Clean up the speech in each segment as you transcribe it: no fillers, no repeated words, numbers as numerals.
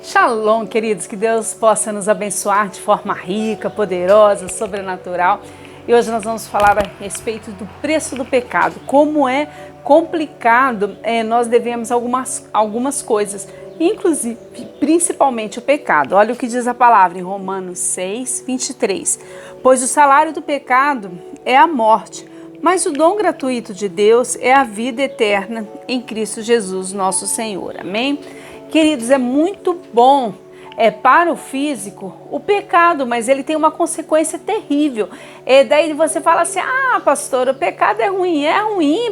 Shalom, queridos, que Deus possa nos abençoar de forma rica, poderosa, sobrenatural. E hoje nós vamos falar a respeito do preço do pecado, como é complicado nós devemos algumas coisas, inclusive, principalmente o pecado. Olha o que diz a palavra em Romanos 6, 23. Pois o salário do pecado é a morte, mas o dom gratuito de Deus é a vida eterna em Cristo Jesus, nosso Senhor. Amém? Queridos, é muito bom para o físico o pecado, mas ele tem uma consequência terrível. Daí você fala assim, pastor, o pecado é ruim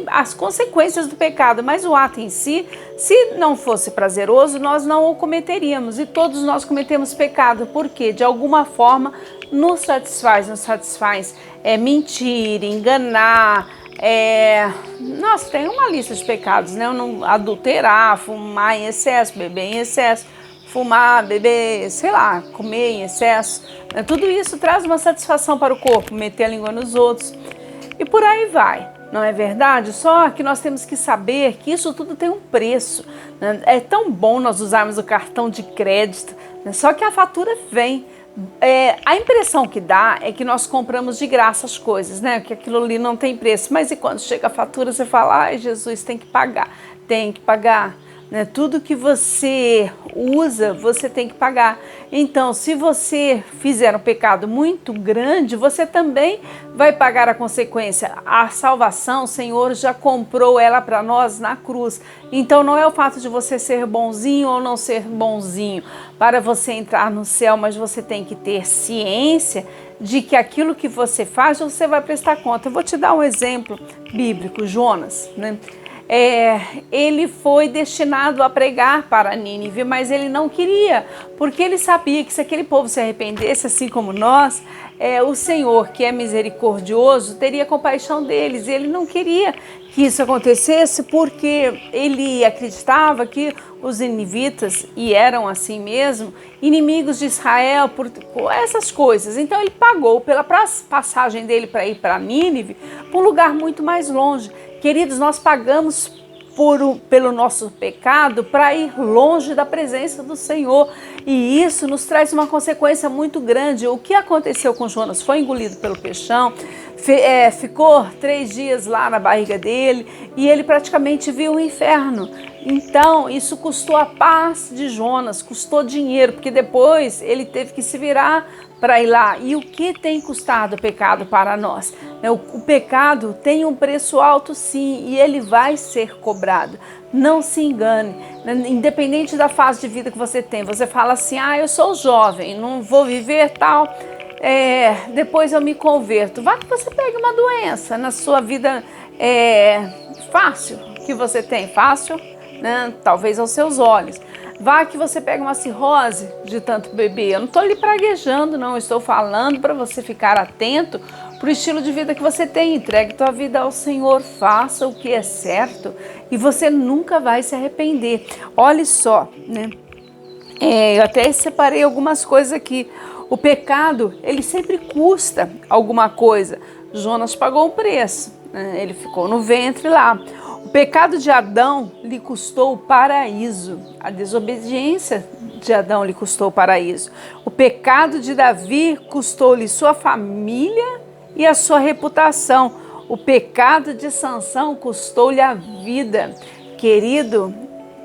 as consequências do pecado, mas o ato em si, se não fosse prazeroso, nós não o cometeríamos, e todos nós cometemos pecado, porque de alguma forma nos satisfaz mentir, enganar, nossa, tem uma lista de pecados, né? Não adulterar, fumar em excesso, beber em excesso, fumar, beber, sei lá, comer em excesso. Tudo isso traz uma satisfação para o corpo, meter a língua nos outros e por aí vai. Não é verdade? Só que nós temos que saber que isso tudo tem um preço. Né? É tão bom nós usarmos o cartão de crédito, né? Só que a fatura vem. A impressão que dá é que nós compramos de graça as coisas, né? Que aquilo ali não tem preço. Mas e quando chega a fatura, você fala, ai, Jesus, tem que pagar. Tem que pagar. Né? Tudo que você usa, você tem que pagar. Então, se você fizer um pecado muito grande, você também vai pagar a consequência. A salvação, o Senhor já comprou ela para nós na cruz. Então, não é o fato de você ser bonzinho ou não ser bonzinho para você entrar no céu, mas você tem que ter ciência de que aquilo que você faz, você vai prestar conta. Eu vou te dar um exemplo bíblico, Jonas, né? Ele foi destinado a pregar para Nínive, mas ele não queria, porque ele sabia que se aquele povo se arrependesse, assim como nós, o Senhor, que é misericordioso, teria compaixão deles. E ele não queria que isso acontecesse, porque ele acreditava que os ninivitas, e eram assim mesmo, inimigos de Israel por essas coisas. Então ele pagou pela passagem dele para ir para Nínive, para um lugar muito mais longe. Queridos, nós pagamos pelo nosso pecado para ir longe da presença do Senhor, e isso nos traz uma consequência muito grande. O que aconteceu com Jonas? Foi engolido pelo peixão, ficou 3 dias lá na barriga dele, e ele praticamente viu o inferno. Então isso custou a paz de Jonas, custou dinheiro, porque depois ele teve que se virar para ir lá. E o que tem custado o pecado para nós? O pecado tem um preço alto, sim, e ele vai ser cobrado. Não se engane, independente da fase de vida que você tem. Você fala assim, eu sou jovem, não vou viver tal, depois eu me converto. Vai que você pegue uma doença na sua vida fácil, que você tem, fácil, né? Talvez aos seus olhos. Vá que você pega uma cirrose de tanto beber. Eu não estou lhe praguejando, não. Eu estou falando para você ficar atento para o estilo de vida que você tem. Entregue tua vida ao Senhor, faça o que é certo e você nunca vai se arrepender. Olha só, né? Eu até separei algumas coisas aqui. O pecado, ele sempre custa alguma coisa. Jonas pagou um preço, né? Ele ficou no ventre lá. O pecado de Adão lhe custou o paraíso. A desobediência de Adão lhe custou o paraíso. O pecado de Davi custou-lhe sua família e a sua reputação. O pecado de Sansão custou-lhe a vida. Querido,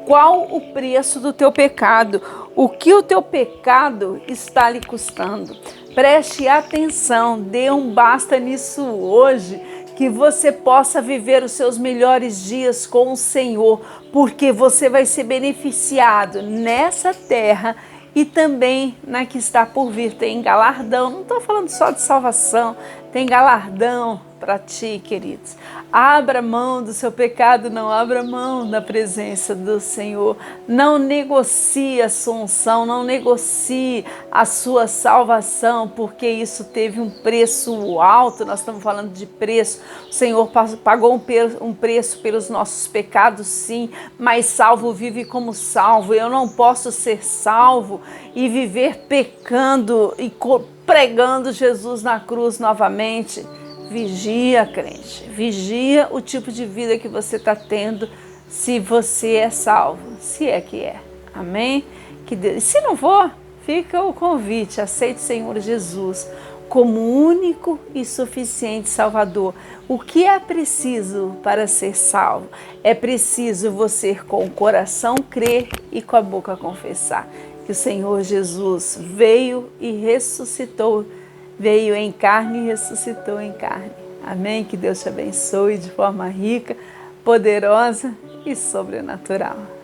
qual o preço do teu pecado? O que o teu pecado está lhe custando? Preste atenção, dê um basta nisso hoje, que você possa viver os seus melhores dias com o Senhor, porque você vai ser beneficiado nessa terra e também na que está por vir. Tem galardão, não estou falando só de salvação, tem galardão para ti, queridos. Abra mão do seu pecado, não abra mão da presença do Senhor. Não negocie a sua unção, não negocie a sua salvação, porque isso teve um preço alto. Nós estamos falando de preço. O Senhor pagou um preço pelos nossos pecados, sim, mas salvo vive como salvo. Eu não posso ser salvo e viver pecando e pregando Jesus na cruz novamente. Vigia, crente, vigia o tipo de vida que você está tendo, se você é salvo, se é que é. Amém? Que Deus, se não for, fica o convite, aceite o Senhor Jesus como único e suficiente Salvador. O que é preciso para ser salvo? É preciso você com o coração crer e com a boca confessar que o Senhor Jesus veio e ressuscitou, veio em carne e ressuscitou em carne. Amém? Que Deus te abençoe de forma rica, poderosa e sobrenatural.